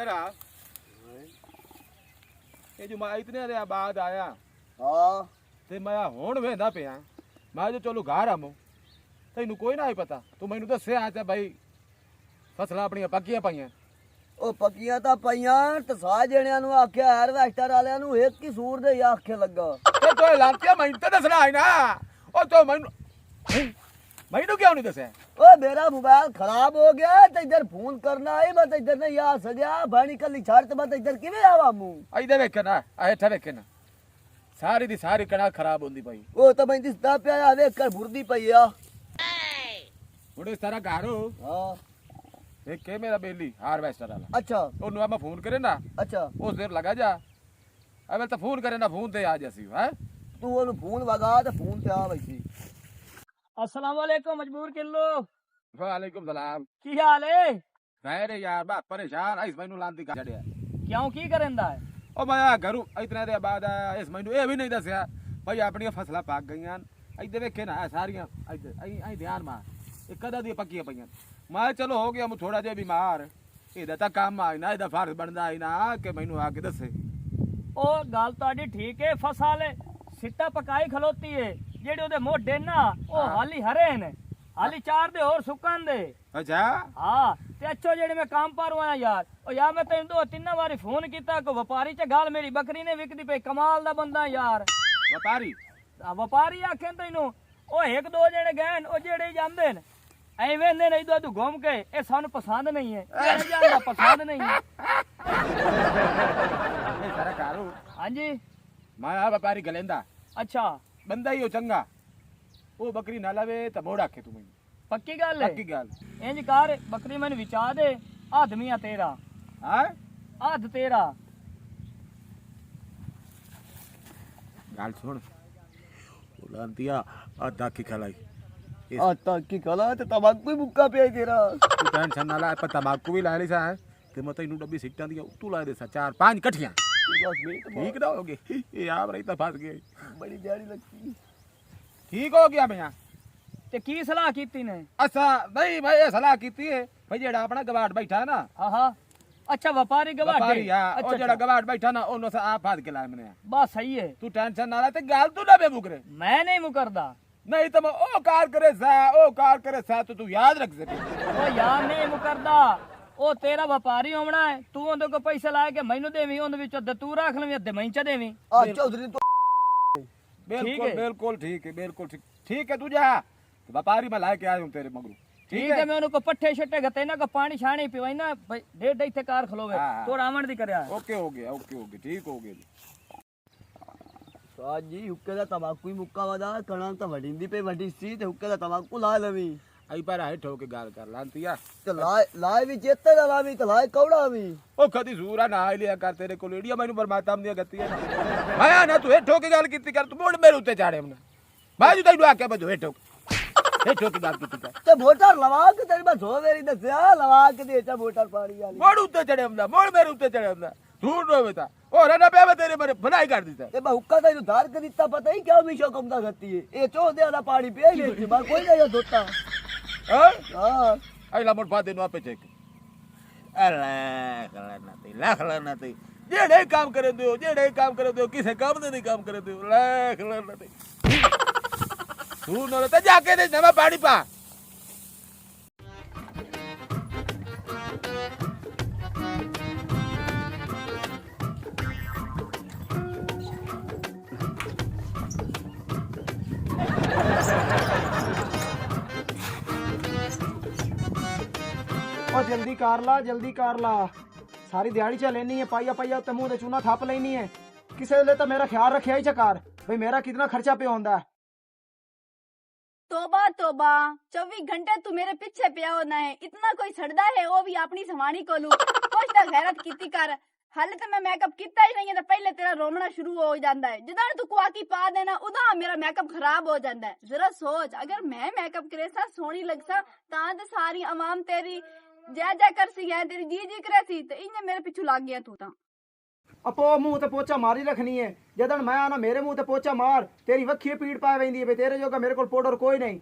जरा ये जो मैं इतने देर बाद आया हाँ ते मैं हुण वेंदा पिया मैं जो चलो घर आमो तैनू कोई ना ही पता तू मैनू दस्सिया ते भाई फसलां अपनियां पक्कियां पाइयां ਉਹ ਪੱਕੀਆਂ ਤਾਂ ਪਈਆਂ ਤੇ ਸਾਹ ਜਣਿਆਂ ਨੂੰ ਆਖਿਆ ਹਾਰਵੈਸਟਰ ਵਾਲਿਆਂ ਨੂੰ ਇੱਕ ਹੀ ਸੂਰ ਦੇ ਆਖੇ ਲੱਗਾ ते तो लांतिया मैनू ते दसना है ना ओ तो मैनू क्यों नहीं दस्या ਓਏ ਮੇਰਾ ਮੋਬਾਈਲ ਖਰਾਬ ਹੋ ਗਿਆ ਤੇ ਇੱਧਰ ਫੋਨ ਕਰਨਾ ਆਈ ਮੈਂ ਤਾਂ ਇੱਧਰ ਨਹੀਂ ਆ ਸਕਿਆ ਬਾਣੀ ਕੱਲੀ ਛੱਡ ਤੇ ਮੈਂ ਤਾਂ ਇੱਧਰ ਕਿਵੇਂ ਆਵਾਂ ਮੂੰ इधर वेखे ना हेठा वेखे ना सारी दी सारी कणक खराब होंदी पई ਉਹ ਤਾਂ ਮੈਂ ਦਿਸਦਾ ਪਿਆ ਵੇਖ ਕਰ ਭੁਰਦੀ ਪਈ ਆ ਹੁਣ ਇਸ ਤਰ੍ਹਾਂ ਘਰ ਹਾਂ एक के मेरा बेली हार्वेस्टर वाला ਅੱਛਾ ਉਹਨੂੰ ਆ ਮੈਂ ਫੋਨ ਕਰੇ ਨਾ ਅੱਛਾ ਉਸ ਦੇਰ ਲਗਾ ਜਾ ਅਬੇ ਤਾਂ ਫੋਨ ਕਰੇ ਨਾ ਫੋਨ ਤੇ ਆ ਜਾਸੀ ਹੈ ਤੂੰ ਉਹਨੂੰ ਫੋਨ ਵਗਾ ਤੇ ਫੋਨ ਤੇ ਆ ਬੈਠੀ अस्सलाम वालेकुम मजबूर किल्लो वालेकुम सलाम की हाल है अरे यार बा परेशान इस मैनू लांती का छड़िया क्यों की करेंदा है ओ मैं घरू इतने देर बाद आया इस मैनू ये भी नहीं दसिया भाई अपनी फसलां पक गईयां इधर वेखे ना सारियां इधर आई ध्यान मार ये कदा दी पक्कियां पईयां मैं चलो हो गया मैं थोड़ा जिहा बीमार ਇਹਦਾ ਤਾਂ ਕੰਮ ਆਈ ਨਾ ਇਹਦਾ ਫਰਜ਼ ਬਣਦਾ ਆਈ ਨਾ ਕਿ ਮੈਨੂੰ ਆ ਕੇ ਦੱਸੇ ओ गल ਤੁਹਾਡੀ ਠੀਕ ਹੈ ਫਸਾਲੇ ਸਿੱਟਾ ਪਕਾਈ ਖਲੋਤੀ ਹੈ ਜਿਹੜੇ ਉਹਦੇ ਮੋਢੇ ਨਾ ਉਹ ਹਾਲੀ ਹਰੇ ਨੇ ਹਾਲੀ ਚਾਰ ਦੇ ਹੋਰ ਸੁੱਕਣ ਦੇ ਅੱਛਾ ਹਾਂ ਤੇ ਅੱਛੋ ਜਿਹੜੇ ਮੈਂ ਕੰਮ ਪਰ ਆਇਆ ਯਾਰ ਉਹ ਯਾਰ ਮੈਂ ਤੈਨੂੰ ਦੋ ਤਿੰਨ ਵਾਰੀ ਫੋਨ ਕੀਤਾ ਕੋ ਵਪਾਰੀ ਚ ਗੱਲ ਮੇਰੀ ਬੱਕਰੀ ਨੇ ਵਿਕਦੀ ਪਈ ਕਮਾਲ ਦਾ ਬੰਦਾ ਯਾਰ ਵਪਾਰੀ ਵਪਾਰੀ ਆਖੇ ਤੈਨੂੰ ਉਹ ਇੱਕ ਦੋ ਜਣੇ ਗਏ ਉਹ ਜਿਹੜੇ ਜਾਂਦੇ ਨੇ ਐਵੇਂ ਨੇ ਨਹੀਂ ਤੂੰ ਘੁੰਮ ਕੇ ਇਹ ਸਾਨੂੰ ਪਸੰਦ ਨਹੀਂ ਹੈ ਇਹ ਜਾਂਦਾ ਪਸੰਦ ਨਹੀਂ ਹੈ ਇਹ ਸਾਰਾ ਕਾਰੂ ਹਾਂਜੀ ਮੈਂ ਆ ਵਪਾਰੀ ਗਲੇਂਦਾ ਅੱਛਾ ਬੰਦਾ ਹੀ ਉਹ ਚੰਗਾ ਉਹ ਬੱਕਰੀ ਨਾ ਲਵੇ ਤਾਂ ਮੋੜ ਆਖੇ ਤੂੰ ਮੈਨੂੰ ਪੱਕੀ ਗੱਲ ਹੈ ਪੱਕੀ ਗੱਲ ਇੰਜ ਕਰ ਬੱਕਰੀ ਮੈਨੂੰ ਵਿਚਾ ਦੇ ਆਦਮੀਆਂ ਤੇਰਾ ਹਾਂ ਹੱਥ ਤੇਰਾ ਗੱਲ ਸੁਣ ਉਹ ਲਾਂਤੀਆ ਆ ਦਾਕੀ ਖਲਾਈ ਆ ਤਾਂ ਕੀ ਕਲਾ ਤੇ ਤਮਾਕੂ ਹੀ ਮੁੱਕਾ ਪਿਆ ਤੇਰਾ ਤੂੰ ਟੈਨਸ਼ਨ ਨਾ ਲੈ ਆਪਾਂ ਤਮਾਕੂ ਵੀ ਲੈ ਲਈ ਸਾ ਤੇ ਮੈਂ ਤੈਨੂੰ ਡੱਬੀ ਸਿੱਟਾਂ ਦੀਆਂ ਤੂੰ ਲਾ ਦੇ ਸਾ ਚਾਰ ਪੰਜ ਇਕੱਠੀਆਂ ਠੀਕ ਨਾ ਹੋ ਗਏ ਇਹ ਆਪ ਰਹੀ ਤਾਂ ਫਸ ਗਏ ਬੜੀ ਦਿਹਾੜੀ ਲੱਗਦੀ ਠੀਕ ਹੋ ਗਿਆ ਭਈਆ ਤੇ ਕੀ ਸਲਾਹ ਕੀਤੀ ਨੇ ਅਸਾਂ ਨਹੀਂ ਭਾਈ ਇਹ ਸਲਾਹ ਕੀਤੀ ਹੈ ਭਾਈ ਜਿਹੜਾ ਆਪਣਾ ਗਵਾੜ ਬੈਠਾ ਨਾ ਆਹਾ ਅੱਛਾ ਵਪਾਰੀ ਵਪਾਰੀ ਗਵਾਡੇ ਆ ਉਹ ਜਿਹੜਾ ਗਵਾੜ ਬੈਠਾ ਨਾ ਉਹਨੂੰ ਅਸਾਂ ਆਪ ਫਸ ਕੇ ਲਾਇਆ ਮੈਨੇ ਬਸ ਸਹੀ ਹੈ ਤੂੰ ਟੈਨਸ਼ਨ ਨਾ ਲੈ ਤੇ ਗੱਲ ਤੂੰ ਨਾ ਬੇਬੁਕਰੇ ਮੈਂ ਨਹੀਂ ਮੁਕਰਦਾ नहीं तो मैं ओ कार करे सा तो तू याद रख सके ਉਹ ਯਾਰ ਨਹੀਂ ਮੁਕਰਦਾ ਉਹ ਤੇਰਾ ਵਪਾਰੀ ਹੋਣਾ ਹੈ ਤੂੰ ਉਹਦੇ ਕੋ ਪੈਸੇ ਲਾ ਕੇ ਮੈਨੂੰ ਦੇਵੀਂ ਉਹਦੇ ਵਿੱਚੋਂ ਅੱਧੇ ਤੂੰ ਰੱਖ ਲਵੇਂ ਅੱਧੇ ਮੈਂ ਚ ਦੇਵੀਂ ਆ ਚੌਧਰੀ ਤੋਂ बिल्कुल बिल्कुल ठीक है बिल्कुल ठीक है तू जा तो व्यापारी मैं लाके आया हूँ तेरे मगरू ਠੀਕ ਹੈ ਮੈਂ ਉਹਨੂੰ ਕੋ ਪੱਠੇ ਛੱਟੇ ਗਤੇ ਨਾ ਕੋ ਪਾਣੀ ਛਾਣੀ ਪਿਵਾਈ ਨਾ ਡੇਢ ਇੱਥੇ ਕਾਰ ਖਲੋਵੇ ਹਾਂ। ਤੋ ਰਾਵਣ ਦੀ ਕਰਿਆ ओके हो गया ठीक हो गया ਸਾਜੀ ਹੁੱਕੇ ਦਾ ਤਮਾਕੂ ਹੀ ਮੁੱਕਾ ਵਦਾ ਕਣਾਂ ਤਾਂ ਵੜੀਂਦੀ ਪਈ ਵੱਡੀ ਸੀ ਤੇ ਹੁੱਕੇ ਦਾ ਤਮਾਕੂ ਲਾ ਲਵੀ आई पर है ठोके गाल कर लांतिया ਤੇ ਲਾਏ ਵੀ ਚੇਤੇ ਦਾ ਲਾਵੀ ਤੇ ਲਾਏ ਕੌੜਾ ਵੀ ओ कदी सूरा ना आई लिया कर तेरे को लेडिया मैनू परमात्मा दी गति है माया ना तू हे ठोके गाल कीती कर तू मोड़ मेरे उत्ते चाड़े हमने बाजू तैनू आके बजो हे ठोके गाल कीती कर ਤੇ ਮੋਟਰ ਲਵਾ ਕੇ ਤੇਰੀ ਮੈਂ ਸੋ ਵੇਰੀ ਦੱਸਿਆ ਲਵਾ ਕੇ ਦੇ ਚਾ ਮੋਟਰ ਪਾਣੀ ਵਾਲੀ मोड़ उत्ते चढ़े हमने मोड़ मेरे उत्ते चढ़े हमने ढूंढ रो बेटा और ना पे तेरे मेरे भलाई कर देता ਤੇ ਮੈਂ ਹੁੱਕਾ ਤੈਨੂੰ ਧਾਰ ਕੇ ਦਿੱਤਾ ਪਤਾ ਹੀ ਕਿਉਂ ਮਿਸ਼ੋ ਕੰਮਦਾ ਕਰਤੀ ਹੈ ਇਹ ਚੋਦਿਆਂ ਦਾ ਪਾਣੀ ਪੀਏ ਵਿੱਚ ਮੈਂ ਕੋਈ ਨਹੀਂ ਧੋਤਾ हां ਹਾਂ आई ला मोड़ पा देनो आपे चेक लाख लाना ते जेड़े काम करे दो किसे काम दे नहीं काम करे दो लाख लाना ते तू न ते जाके दे नवा पानी पा ਉਹ ਜਲਦੀ ਕਰ ਲਾ ਸਾਰੀ ਦਿਹਾੜੀ ਚ ਲੈਣੀ ਹੈ ਪਾਈਆ ਉੱਤੇ ਮੂੰਹ ਤੇ ਚੂਨਾ ਥੱਪ ਲੈਣੀ ਹੈ ਕਿਸੇ ਵੇਲੇ ਤਾਂ ਮੇਰਾ ਖਿਆਲ ਰੱਖਿਆ ਹੀ ਚਕਾਰ ਬਈ ਮੇਰਾ ਕਿੰਨਾ ਖਰਚਾ ਪਿਆ ਹੁੰਦਾ तोबा तोबा 24 घंटे तू मेरे पीछे पिया होना है इतना कोई सड़दा है वो भी अपनी सवानी कोलू कुछ तो गैरत कीती कर हाले तो मैं मेकअप किता ही नहीं है तो पहले तेरा रोना शुरू हो जाता है जिदा तू कुआकी पा देना उदा मेरा मेकअप खराब हो जाता है जरा सोच अगर मैं मेकअप करे सा सोहनी लगसा तां ते सारी आवाम तेरी जय कर सी है तेरी जी करे सी ते इने मेरे पिछू लग गया तू तां अपो मुंह ते पोचा मारी रखनी है जदन मैं आना मेरे मुंह ते पोचा मार तेरी वक्खी पीड़ पा वेंदी है बई तेरे जोगा मेरे कोल पाउडर कोई नहीं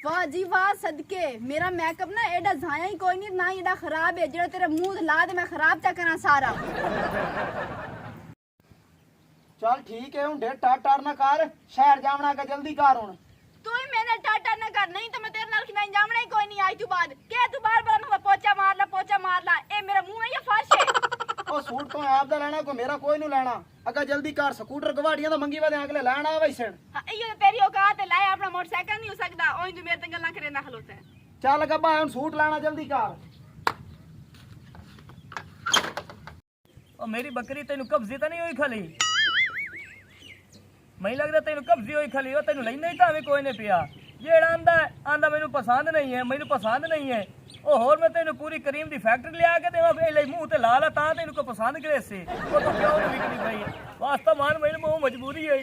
वाह जी वाह सदके मेरा मेकअप ना एडा जाया ही कोई नहीं ना ही एडा खराब है जेड़ा तेरा मुंह ला दे मैं खराब चा करा सारा चल ठीक है, हूं ढेर टार ना कर, शहर जावना का जल्दी कर हुन। तू ही मैंने टाटा न कर नहीं तो मैं तेरे नाल खिनाई जामना ही कोई नहीं आई तू बाद क्या तू बार पोचा मार ला ए मेरा मुंह है या फाश है ओ सूट तो आप दा लेना, को मेरा कोई नहीं लेना। अगर जल्दी कर, स्कूटर गवाड़ियां तो मंगी वाले अगले लेना है वैसे। हाँ, इयो तो तेरी औकात है लाए अपना मोटरसाइकिल नहीं हो सकता ओए तू मेरे ते गल्ला करे ना खलोता है चल गब्बा हुन सूट लेना जल्दी कर। ਉਹ ਮੇਰੀ ਬੱਕਰੀ ਤੈਨੂੰ ਕਬਜ਼ੀ ਤਾਂ ਨਹੀਂ ਹੋਈ ਖਲੀ ਮੈਨੂੰ ਲੱਗਦਾ ਤੈਨੂੰ ਕਬਜ਼ੀ ਹੋਈ ਖਲੀ ਉਹ ਤੈਨੂੰ ਲੈਂਦਾ ਹੀ ਤਾਂ ਵੀ ਕੋਈ ਨਹੀਂ ਪਿਆ ਜਿਹੜਾ ਆਂਦਾ ਮੈਨੂੰ ਪਸੰਦ ਨਹੀਂ ਹੈ ਉਹ ਹੋਰ ਮੈਂ ਤੈਨੂੰ ਪੂਰੀ ਕਰੀਮ ਦੀ ਫੈਕਟਰੀ ਲਿਆ ਕੇ ਦੇਵਾਂ ਫੇ ਲਈ ਮੂੰਹ ਤੇ ਲਾ ਲਾ ਤਾਂ ਤੈਨੂੰ ਕੋਈ ਪਸੰਦ ਕਰੇ ਸੀ ਉਹ ਤਾਂ ਕਿਉਂ ਨਹੀਂ ਵਿਕਦੀ ਪਈ ਵਾਸਤਾ ਮਾਨ ਮੈਨੂੰ ਬਹੁਤ ਮਜਬੂਰੀ ਹੈ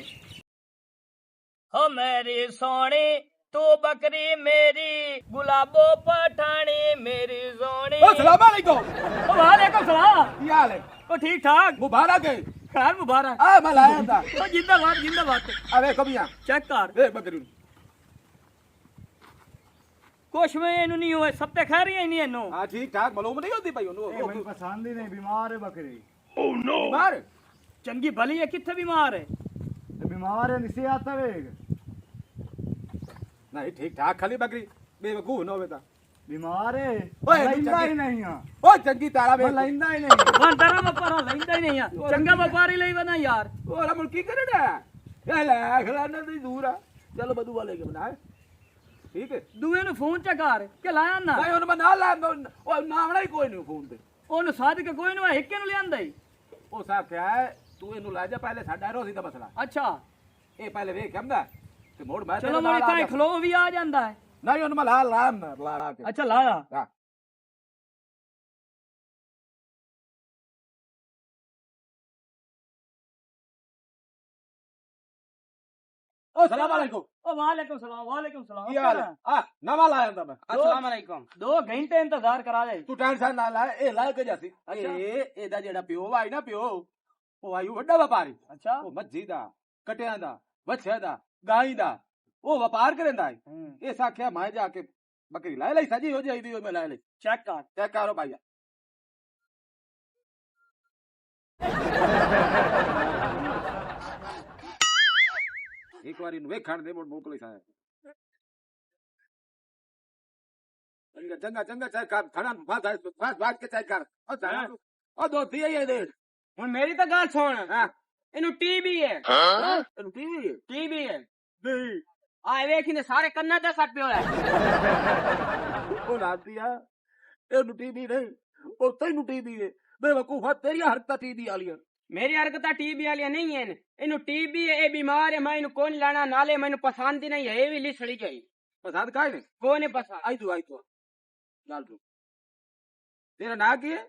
ਹੋ ਮੇਰੀ ਸੋਹਣੀ ਤੂੰ ਬੱਕਰੀ ਮੇਰੀ ਗੁਲਾਬੋ ਪਠਾਣੀ ਮੇਰੀ ਸੋਹਣੀ ओ सलाम अलैकुम ओ वालेकुम सलाम की हाल है ओ ठीक ठाक मुबारक है खैर मुबारक आ मैं लाया था ओ जिंदाबाद अबे कब यहाँ चेक कर देख बकरी कुछ में ਇਹਨੂੰ ਨਹੀਂ ਹੋਏ ਸਭ ਤੇ ਖੈਰ ਹੀ ਨਹੀਂ ਇਹਨੂੰ हाँ ठीक ठाक मालूम नहीं होती भाई ਮੈਨੂੰ ਪਸੰਦ ਹੀ ਨਹੀਂ, ਬਿਮਾਰ ਹੈ ਬੱਕਰੀ। बीमार ਚੰਗੀ ਭਲੀ ਹੈ ਕਿੱਥੇ ਬਿਮਾਰ ਹੈ ਤੇ ਬਿਮਾਰ ਹੈ ਨਿਸੇ ਆਤਾ ਵੇਗ। नहीं ठीक ठाक खाली बकरी बेवकूफ न होवे ता ਬਿਮਾਰ ਹੈ, ਓਏ, ਲੈਂਦਾ ਹੀ ਚੰਗੀ- ਨਹੀਂ ਆ, ओ चंगी तारा ਉਹ बे ਲੈਂਦਾ ਹੀ ਨਹੀਂ। ਬੰਦਰਾ ਵਪਾਰਾ ਲੈਂਦਾ ਹੀ ਨਹੀਂ ਆ ਚੰਗਾ ਵਪਾਰੀ ਲਈ ਬਣਾ ਯਾਰ ओला मुल्की करे ना ये ले खलाना दी दूर है चलो बदू वाले के बना ठीक है ਦੂਏ ਨੂੰ ਫੋਨ ਚ ਕਰ ਕਿ ਲਾਇਆ ਨਾ नहीं उन बना ला ओ नावड़ा ही कोई नहीं फोन ते ਉਹਨੂੰ ਸਾਧ ਕੇ ਕੋਈ ਨੂੰ ਹਿੱਕੇ ਨੂੰ ਲਿਆਂਦਾ ਹੀ ओ साहब क्या है तू इनु ला जा पहले साडा रोसी दा मसला ਅੱਛਾ ए पहले देख हमदा ते मोड़ मैं ਚਲੋ ਮੈਂ ਤਾਂ ਖਲੋ ਵੀ ਆ ਜਾਂਦਾ ਹੈ नहीं उन मला ला के ਅੱਛਾ ਲਾਇਆ हां ओ सलाम अलैकुम ओ वालेकुम सलाम की हाल है आ नवा लाया था मैं अस्सलाम वालेकुम 2 घंटे इंतजार करा दे तू टेंशन ना ला ए ला के जासी ਇਹਦਾ ਜਿਹੜਾ ਪਿਓ ਆਈ ਨਾ ਪਿਓ ਉਹ ਆਈ ਵੱਡਾ ਵਪਾਰੀ ਅੱਛਾ ਉਹ ਮੱਝੀ ਦਾ ਕਟਿਆਂ ਦਾ ਵੱਛਿਆਂ ਦਾ ਗਾਈ ਦਾ ਉਹ ਵਪਾਰ ਕਰਦਾ ਹੈ ਇਹ ਸਾਖਿਆ ਮੈਂ ਜਾ ਕੇ ਬੱਕਰੀ ਲੈ ਲਈ ਸਜੀ ਹੋ ਜਾਈਦੀ ਉਹ ਮੈਂ ਲੈ ਲਈ ਚੈੱਕ ਕਰ ਚੈੱਕ ਕਰੋ ਭਾਈਆ ਇੱਕ ਵਾਰੀ ਨੂੰ ਵੇਖਣ ਦੇ ਮੋਕਲੇ ਸਾਇਆ ਚੰਗਾ ਚੈੱਕ ਕਰ ਥਣਾ ਬਾਤ ਕੇ ਚੈੱਕ ਕਰ ਉਹ ਦੋਤੀ ਹੈ ਇਹ ਦੇ ਹੁਣ ਮੇਰੀ ਤਾਂ ਗੱਲ ਸੁਣ ਹਾਂ ਇਹਨੂੰ ਟੀਬੀ ਹੈ ਇਹਨੂੰ ਕੀ ਟੀਬੀ ਹੈ ਨਹੀਂ ਆ ਵੇਖ ਇਹਨੇ ਸਾਰੇ ਕੰਨਾਂ ਦਾ ਸੱਟ ਪਿਆ ਉਹ ਲਾਤੀ ਆ ਇਹਨੂੰ ਟੀਬੀ ਨਹੀਂ ਉਹ ਤੈਨੂੰ ਟੀਬੀ ਹੈ ਬੇਵਕੂਫਾ ਤੇਰੀਆਂ ਹਰਕਤਾਂ ਟੀਬੀ ਵਾਲੀਆਂ ਮੇਰੀ ਹਰਕਤਾਂ ਟੀਬੀ ਵਾਲੀਆਂ ਨਹੀਂ ਹਨ ਇਹਨੂੰ ਟੀਬੀ ਹੈ ਇਹ ਬਿਮਾਰ ਹੈ ਮੈਂ ਇਹਨੂੰ ਕੌਣ ਲੈਣਾ ਨਾਲੇ ਮੈਨੂੰ ਪਸੰਦ ਹੀ ਨਹੀਂ ਹੈ ਇਹ ਵੀ ਲਿਸੜੀ ਗਈ ਪਸੰਦ ਕਾਹ ਨੇ ਕੋਈ ਨਹੀਂ ਪਸੰਦ ਆਈ ਤੂੰ ਚੱਲ ਤੂੰ ਤੇਰਾ ਨਾਂ ਕੀ ਹੈ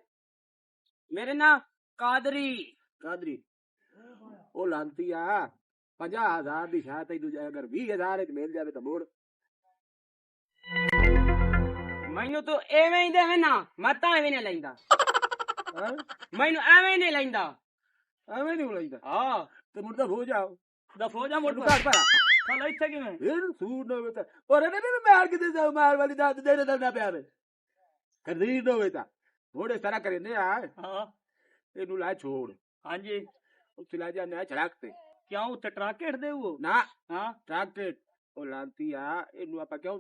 ਮੇਰੇ ਨਾਂ ਕਾਦਰੀ ਕਾਦਰੀ ਉਹ ਲਾਂਤੀ ਆ 50,000 ਦੀ ਸ਼ਾਇਦ ਤੈਨੂੰ ਜੇ ਅਗਰ 20,000 ਚ ਮਿਲ ਜਾਵੇ ਤਾਂ ਮੋੜ ਮੈਨੂੰ ਤੂੰ ਐਵੇਂ ਹੀ ਦੇਵੇਂ ਨਾ ਮੈਂ ਤਾਂ ਐਵੇਂ ਨਹੀਂ ਲੈਂਦਾ ਹਾਂ ਮੈਨੂੰ ਐਵੇਂ ਨਹੀਂ ਲੈਂਦਾ ਐਵੇਂ ਨਹੀਂ ਲੈਂਦਾ ਹਾਂ ਤੇ ਮੁੜ ਤਾਂ ਹੋ ਜਾਓ ਦਫੋ ਜਾ ਮੁੜ ਤੂੰ ਘਰ ਭਰਾ ਚਲ ਇੱਥੇ ਕਿਵੇਂ ਇਹ ਸੂਟ ਨਾ ਹੋਵੇ ਤਾਂ ਔਰ ਇਹਨੇ ਵੀ ਮਾਰ ਕਿਤੇ ਜਾ ਮਾਰ ਵਾਲੀ ਦਾ ਦੇ ਨਾ ਪਿਆ ਵੇ ਕਰਦੀ ਨਾ ਹੋਵੇ ਤਾਂ ਥੋੜੇ ਸਾਰਾ ਕਰਿੰਦੇ ਆ ਹਾਂ ਇਹਨੂੰ ਲੈ ਛੋੜ ਹਾਂਜੀ ਉੱਥੇ ਲੈ ਜਾ ਨਾ ਝੜਕ ਤੇ ਕਿਉਂ ਉੱਤੇ ਟਰੱਕ ਹਿੱਟਦੇ ਹੋ ਨਾ ਹਾਂ ਟਰੱਕ ਉਹ ਲਾਂਤੀ ਆ ਇਹਨੂੰ ਆਪਾਂ ਕਿਉਂ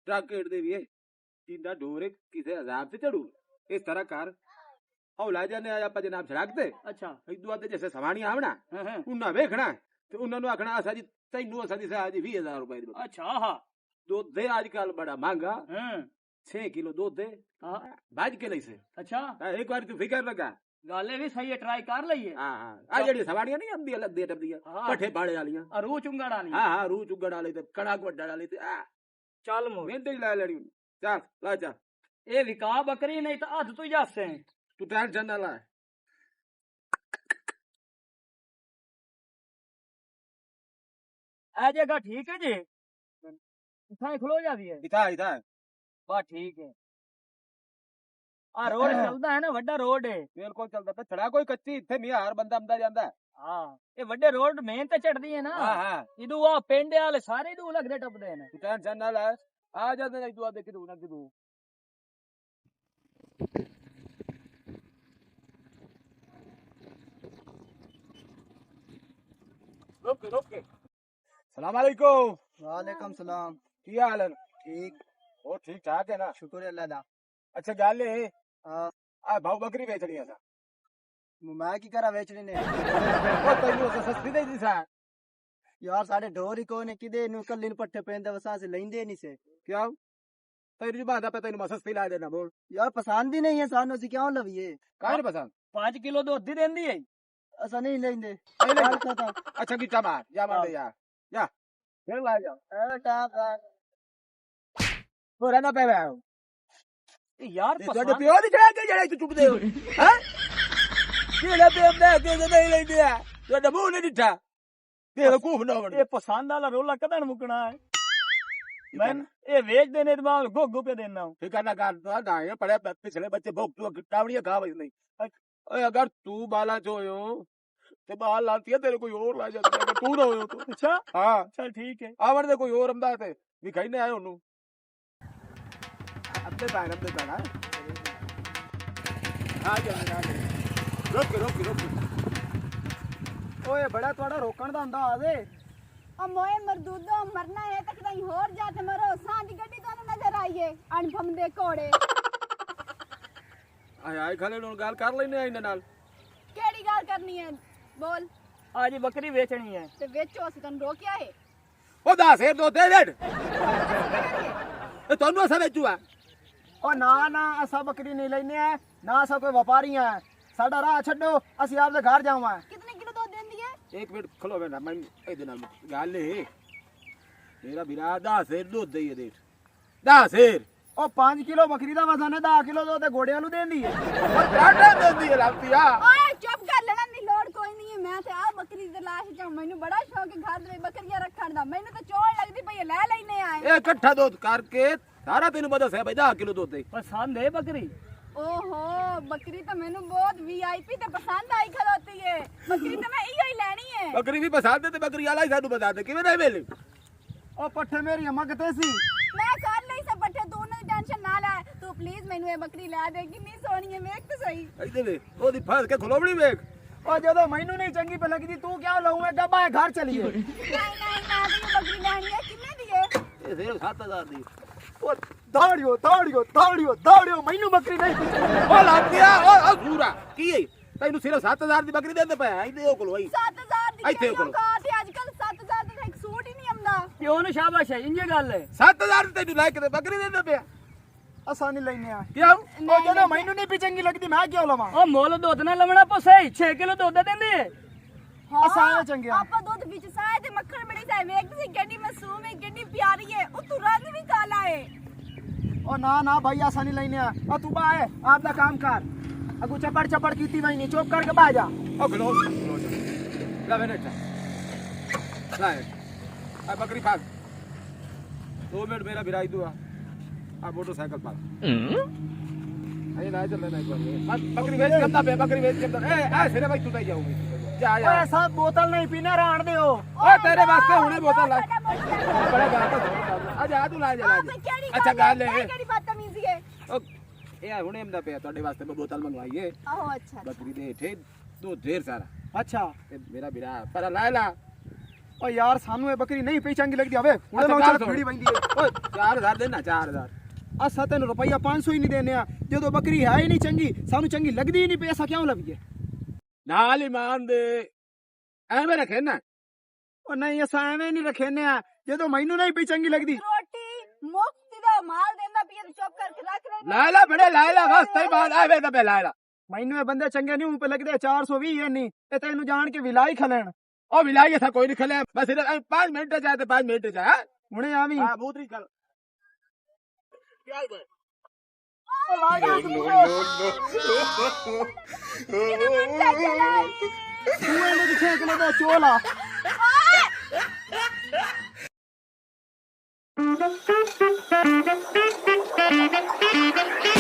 ਟਰੱਕ ਹਿੱਟਦੇ ਵੀ ਇਹ ਜਿੰਦਾ ਡੋਰੇ ਕਿਸੇ ਹਜ਼ਾਰ ਤੇ ਚੜੂ ਇਸ ਤਰ੍ਹਾਂ ਕਰ ਉਹ ਲੈ ਜਾਨੇ ਆ ਆਪਾਂ ਜਨਾਬ ਝੜਕ ਤੇ ਅੱਛਾ ਇਦੋਂ ਅੱਧੇ ਜੈਸੇ ਸਵਾਣੀ ਆਵਣਾ ਹਾਂ ਹਾਂ ਉਹਨਾਂ ਵੇਖਣਾ ਤੇ ਉਹਨਾਂ ਨੂੰ ਆਖਣਾ ਅਸਾਂ ਜੀ ਤੈਨੂੰ ਅਸਾਂ ਦੀ ਸਾਜੀ 20,000 ਰੁਪਏ ਦੀ ਅੱਛਾ ਹਾਂ ਦੁੱਧ ਦੇ ਅੱਜ ਕੱਲ ਬੜਾ ਮਹਿੰਗਾ ਹਾਂ 6 ਕਿਲੋ ਦੁੱਧ ਦੇ ਹਾਂ ਭੱਜ ਕੇ ਲਈ ਸੇ ਅੱਛਾ ਇੱਕ ਵਾਰੀ ਤੂੰ ਫਿਕਰ ਲਗਾ ਗੱਲ ਇਹ ਵੀ ਸਹੀ ਹੈ ਟਰਾਈ ਕਰ ਲਈਏ ਹਾਂ ਹਾਂ ਆ ਜਿਹੜੀ ਸਵਾੜੀਆਂ ਨਹੀਂ ਆਉਂਦੀਆਂ ਲੱਦੇ ਟੱਪਦੀਆਂ ਹਾਂ। ਪੱਠੇ ਬਾੜੇ ਵਾਲੀਆਂ ਅਰੂ ਚੁੰਗੜਾ ਨਹੀਂ ਹਾਂ ਹਾਂ ਰੂ ਚੁੱਗੜ ਵਾਲੇ ਤੇ ਕਣਾ ਵੱਡਾ ਵਾਲੇ ਤੇ ਆ ਚੱਲ ਮੋ ਵੇਂਦੇ ਹੀ ਲੈ ਲੈਣੀ ਚੱਲ ਲੈ ਜਾ ਇਹ ਵਿਕਾ ਬੱਕਰੀ ਨਹੀਂ ਤਾਂ ਅੱਧ ਤੋਂ ਜਾਸੇ ਤੂੰ ਟੈਨਸ਼ਨ ਨਾ ਲੈ ਇਹ ਜਗ੍ਹਾ ਠੀਕ ਹੈ ਜੀ ਇੱਥੇ ਖਲੋ ਜਾਂਦੀ ਹੈ ਇਥਾ ਬਾ ਠੀਕ ਹੈ ਆ ਰੋਡ ਚੱਲਦਾ ਹੈ ਨਾ ਵੱਡਾ ਰੋਡ ਹੈ ਬਿਲਕੁਲ ਚੱਲਦਾ ਤੇ ਛੜਾ ਕੋਈ ਕੱਚੀ ਇੱਥੇ ਨਹੀਂ ਹਰ ਬੰਦਾ ਆਉਂਦਾ ਜਾਂਦਾ ਹਾਂ ਇਹ ਵੱਡੇ ਰੋਡ ਮੇਨ ਤੇ ਚੜਦੀ ਹੈ ਨਾ ਹਾਂ ਇਦੂ ਆ ਪਿੰਡ ਵਾਲੇ ਸਾਰੇ ਇਦੂ ਲੱਗਦੇ ਟੱਪਦੇ ਨੇ ਤੂੰ ਟੈਨਸ਼ਨ ਨਾ ਲੈ ਆ ਜਾਂਦੇ ਨੇ ਤੂੰ ਆ ਦੇਖ ਤੂੰ ਨਾ ਕਿਦੂ ਰੁਕ ਸਲਾਮ ਅਲੈਕੁਮ वालेकुम सलाम ਕੀ ਹਾਲ ਹੈ ठीक ਉਹ ਠੀਕ ਠਾਕ ਹੈ ਨਾ शुक्र अल्लाह दा ਅੱਛਾ ਗੱਲ ਇਹ हाँ ਆ ਭਾਉ ਬੱਕਰੀ ਵੇਚਣੀ ਆ मैं की करा बेचने ने ਉਹ ਤੈਨੂੰ ਉਸ ਸਸਤੀ ਦੇ ਦੀ ਸਾ यार साढ़े ढोर ही कोने किदे नु कल्ली नु पट्टे पेंदे वसा से लेंदे नहीं से ਕਿਉਂ ਤੈਨੂੰ ਜੀ ਬਾਦਾ ਪਤਾ ਤੈਨੂੰ ਮੈਂ ਸਸਤੀ ਲਾ ਦੇਣਾ ਬੋਲ यार पसंद ही नहीं है सानू सी क्यों लविए ਕਾਹਨ ਪਸੰਦ 5 ਕਿਲੋ ਦੁੱਧ ਹੀ ਦਿੰਦੀ ਹੈ ऐसा नहीं लेंदे नहीं लेंदे? का था ਅੱਛਾ ਗਿੱਟਾ ਮਾਰ ਜਾ ਮਾਰ ਦੇ ਜਾ ਫਿਰ ਲਾ ਜਾ टाका ਹੋਰ ਨਾ ਪੈਵਾ ਇਹ ਯਾਰ ਤੁਹਾਡੇ ਪਸੰਦ ਪਿਓ ਦੀ ਜਿਹੜਾ ਕਿ ਜਿਹੜੇ ਤੂੰ ਚੁੱਪਦੇ ਹੋ ਹੈ ਕਿਹੜਾ ਪਿਓ ਦਾ ਕਿ ਨਹੀਂ ਲੈਂਦੇ ਆ ਤੁਹਾਡਾ ਮੂੰਹ ਨਹੀਂ ਦਿੱਠਾ ਤੇ ਕੂਫ ਨਾ ਵੜ ਇਹ ਪਸੰਦ ਵਾਲਾ ਰੋਲਾ ਕਦਣ ਮੁਕਣਾ ਹੈ ਮੈਂ ਇਹ ਵੇਚਦੇ ਨੇ ਦਿਮਾਗ ਗੋਗੋ पे देना हूं ठीक है ना कर तो ना ये पड़े पिछले बच्चे भोग तू टावड़ियां खा बज नहीं ओए अगर तू बाला चोयो ते बाल लाती है तेरे कोई और ला जाता है अगर तू ना होयो तो ਅੱਛਾ हां ਚਲ ਠੀਕ ਹੈ ਆਵਰ ਦੇ ਕੋਈ ਹੋਰ ਅੰਦਾ ਤੇ ਵੀ ਖਾਈ ਨੇ ਆਏ ਉਹਨੂੰ ਅੱਤੇ ਪੈਣਾ ਆ ਜਾ ਰੁਕ ओए बड़ा तोड़ा रोकण दा हुंदा आवे ओ मोए मरदूदो मरना है तक नहीं होर जाते मरो सांझ गड्डी तो नजर आईए अनफम दे कोड़े ਆਏ ਆਏ ਖਾਲੇ ਨੂੰ ਗੱਲ ਕਰ ਲੈਨੇ ਆ ਇਹਨਾਂ ਨਾਲ केड़ी गल करनी है बोल ਅੱਜ ਬੱਕਰੀ ਵੇਚਣੀ ਹੈ ते बेचो असि तन रोकिया है ਉਹ ਦੱਸ ਇਹ ਦੋ ਦੇ ਦੇ ਇਹ ਤੁਹਾਨੂੰ ਅਸਾਂ ਵੇਚੂਆ ओ ना ना असा बकरी नहीं लेने है ना असा कोई व्यापारी है साडा राह छड्डो असि आपदे घर जावां कितने किलो दूध देंदी है एक मिनट खलो बेटा मैं ਇਹਦੇ ਨਾਲ ਗੱਲ ਇਹ ਮੇਰਾ ਵੀਰਾ 10 ਸੇਰ ਦੁੱਧ ਦੇਈਏ ਦੇ 10 ਸੇਰ ओ 5 किलो बकरी दा वजन है 10 किलो तो घोड़ियां नु देंदी है ਉਹ ਕਾਟਾ ਦਿੰਦੀ ਹੈ ਲਾਪੀਆ ओए चुप कर लेना नी लोड़ कोई नहीं है मैं ते आ बकरी दी लाश च मैनू बड़ा शौक है घर दे बकरियां रखण दा मैनू तो चोड़ लगदी पई ले लेने आए ਇਹ ਇਕੱਠਾ ਦੁੱਧ ਕਰਕੇ ਸਾਰਾ ਤੈਨੂੰ ਪਤਾ ਹੈ ਬਈ 10 ਕਿਲੋ ਦੁੱਧ ਦੇ ਪਸੰਦ ਹੈ ਬੱਕਰੀ ओहो बकरी तो मैनू बहुत वीआईपी ते पसंद आई खलोती है बकरी तो मैं इयो ही लेनी है ਬੱਕਰੀ ਵੀ ਪਸੰਦ ਤੇ ਬੱਕਰੀ ਵਾਲਾ ਹੀ ਸਾਨੂੰ ਬਤਾ ਦੇ ਕਿਵੇਂ ਨਹੀਂ ਮਿਲੇ ओ पट्ठे मेरी अम्मा कते सी मैं कर लई सब पट्ठे तू ना टेंशन ना ले तू प्लीज मैनू ये बकरी ला दे कितनी सोहनी है देख तो सही ਇਹਦੇ ਵੇ ਉਹਦੀ ਫਸ ਕੇ ਖਲੋਬੜੀ ਵੇਖ ओ जदों मैनू नहीं चंगी पे लगदी तू क्या लाऊं मैं गब्बा है घर चलिए नहीं मैं तो ये बकरी लेनी है कितने दी है ਇਹ ਸਿਰਫ 7000 ਦੀ ओ दौड़ियो मैनू बकरी नहीं पूछी ਉਹ ਲਾਪੀਆ ਉਹ ਸੂਰਾ ਕੀ ਹੈ ਤੈਨੂੰ ਸਿਰਫ 7000 ਦੀ ਬੱਕਰੀ ਦਿੰਦੇ ਪਏ ਇਹਦੇ ਉਹ ਕੋਲ 7000 दी ਇੱਥੇ ਕੋਲ। औकात है आजकल 7000 दा एक सूट ही नहीं आंदा ਕਿਉਂ ਨੂੰ ਸ਼ਾਬਾਸ਼ ਹੈ ਇੰਜੇ ਗੱਲ ਹੈ 7000 ਦੀ ਤੈਨੂੰ ਲੈ ਕੇ ਤੇ ਬੱਕਰੀ ਦਿੰਦੇ ਪਿਆ असा नहीं लेने आ ਕਿਉਂ ओ जदों मैनू नहीं भी चंगी लगदी मैं क्यों लवां ਉਹ ਮੁੱਲ ਦੁੱਧ ਨਾ ਲਵਣਾ ਪਸੇ 6 ਕਿਲੋ ਦੁੱਧ ਦਿੰਦੀ ਹੈ हाँ, सारे चंगे हैं। आपा दूध बिच साए ते मक्खन बड़ी साए वेख सी गड्डी मासूम है गड्डी प्यारी है ओ तू रंग भी काला है ओ ना भाई असा नहीं लेने आ ओ तू बा है आपदा काम कर अगू चपड़ कीती वही नहीं चुप करके बा जा ਉਹ ਖਲੋ ਲੈ ਮੈਨੇ ਲੈ ਆ ਬੱਕਰੀ ਫਾਸ 2 ਮਿੰਟ ਮੇਰਾ ਵਿਰਾਈ ਦੁਆ ਆ ਮੋਟਰਸਾਈਕਲ ਪਾ ਅਰੇ ਨਾ ਚੱਲ ਨਾ ਬੱਕਰੀ ਵੇਚ ਕੇ ਆਂਦਾ ਪਿਆ ਬੱਕਰੀ ਵੇਚ ਕੇ ਆਂਦਾ ਐ ਸਿਰੇ ਭਾਈ ਤੂੰ ਤਾਂ ਜਾਊਗੀ ਜਾ ओए सब बोतल नहीं पीने रहन दे ਓਏ ਤੇਰੇ ਵਾਸਤੇ ਹੁਣੇ ਬੋਤਲ ਲਾ बड़ा ਬੜਾ ਬਾਤ ਆ ਜਾ ਤੂੰ ਲੈ ਜਾ ਅੱਛਾ ਗੱਲ ਹੈ केड़ी बदतमीजी है ਇਹ ਹੁਣੇ ਆਂਦਾ ਪਿਆ ਤੁਹਾਡੇ ਵਾਸਤੇ ਮੈਂ ਬੋਤਲ ਮੰਗਵਾਈ ਹੈ आहो अच्छा ਬੱਕਰੀ ਦੇ ਠੇ ਦੋ ਢੇਰ ਸਾਰਾ अच्छा ਤੇ ਮੇਰਾ ਵੀਰਾ ਪਰ ਲੈ ਲਾ ओ यार सानू ये बकरी नहीं पी चंगी लगदी हवे हुणे अच्छा, लो ਗੱਲ चल ਸੁਣ। भीड़ी वंदी है ਓਏ 4000 ਦੇਣਾ 4000 असा तेन रुपया 500 ही नहीं देने आ जदों बकरी है ही नहीं चंगी सानू चंगी लगदी ही नहीं पैसा क्यों लविए ਨਾਲ ਇਮਾਨ ਦੇ ਐਵੇਂ ਰੱਖੇ ਨਾ ओ नहीं असा एवें नहीं रखेने आ जदों मैनू नहीं पी चंगी लगदी रोटी मुफ्त दा माल देंदा पिया ते चुप करके रख रहे ਲੈ ਲਾ ਬੜੇ ਲੈ ਲਾ ਬਸ ਤਈ ਬਾਤ ਐਵੇਂ ਤਾਂ ਬੇ ਲੈ ਲਾ मैनू ये बंदे चंगे नहीं पे लगदे 420 है नहीं ए तेनू जान के विलाई खलेन ਉਹ ਮਿਲਾਈਏ ਥਾ ਕੋਈ ਨਹੀਂ ਖਲੇ ਬਸ ਇਹ 5 ਮਿੰਟ ਜਾਏ ਤੇ 5 ਮਿੰਟ ਜਾਏ हुणे आवी ਹਾਂ ਬੂਤਰੀ ਕਰ ਕੀ ਹਾਲ ਹੈ तू एने की 6 किलो दा चोला रहे